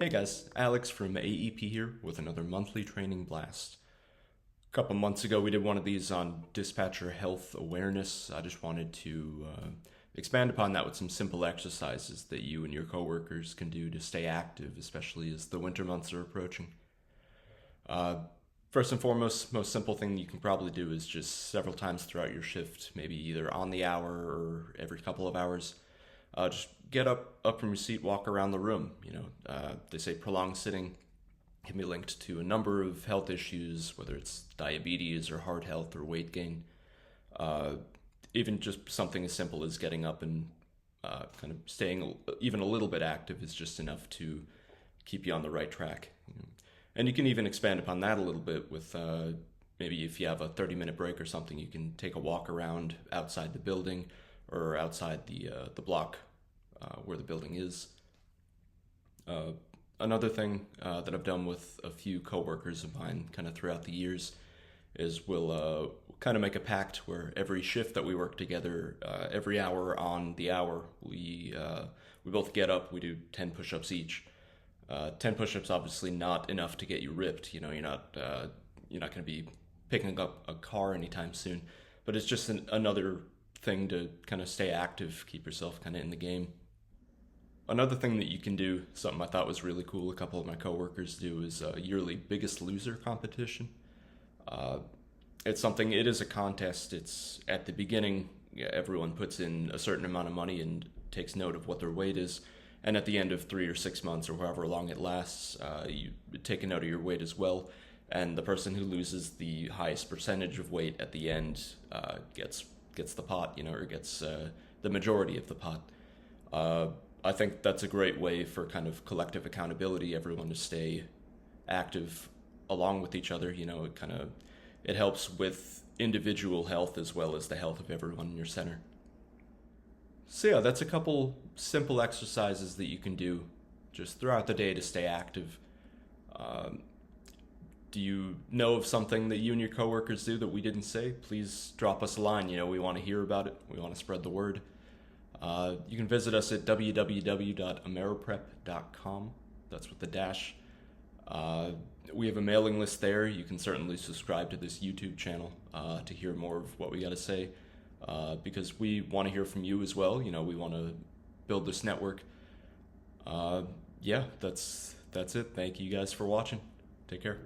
Hey guys, Alex from AEP here with another monthly training blast. A couple months ago we did one of these on dispatcher health awareness. I just wanted to expand upon that with some simple exercises that you and your coworkers can do to stay active, especially as the winter months are approaching. Uh, First and foremost, most simple thing you can probably do is just several times throughout your shift, maybe either on the hour or every couple of hours, just get up from your seat, walk around the room. They say prolonged sitting can be linked to a number of health issues, whether it's diabetes or heart health or weight gain. Uh, Even just something as simple as getting up and kind of staying even a little bit active is just enough to keep you on the right track. And you can even expand upon that a little bit with maybe if you have a 30-minute break or something, you can take a walk around outside the building or outside the block where the building is. Uh, Another thing that I've done with a few coworkers of mine kind of throughout the years is we'll kind of make a pact where every shift that we work together, every hour on the hour, we both get up, we do 10 push-ups each. 10 push-ups obviously not enough to get you ripped. You're not going to be picking up a car anytime soon, but it's just another thing to kind of stay active, keep yourself kind of in the game. Another thing that you can do, something I thought was really cool, a couple of my coworkers do, is a yearly Biggest Loser competition. Uh, it is a contest. It's at the beginning, yeah, everyone puts in a certain amount of money and takes note of what their weight is. And at the end of 3 or 6 months or however long it lasts, you take a note of your weight as well. And the person who loses the highest percentage of weight at the end gets the pot, or gets the majority of the pot. I think that's a great way for kind of collective accountability, everyone to stay active along with each other. It helps with individual health as well as the health of everyone in your center. So yeah, that's a couple simple exercises that you can do just throughout the day to stay active. Um, do you know of something that you and your coworkers do that we didn't say? Please drop us a line. We want to hear about it. We want to spread the word. You can visit us at www.ameriprep.com. That's with the dash. We have a mailing list there. You can certainly subscribe to this YouTube channel to hear more of what we got to say. Because we want to hear from you as well. We want to build this network. Yeah, that's it. Thank you guys for watching. Take care.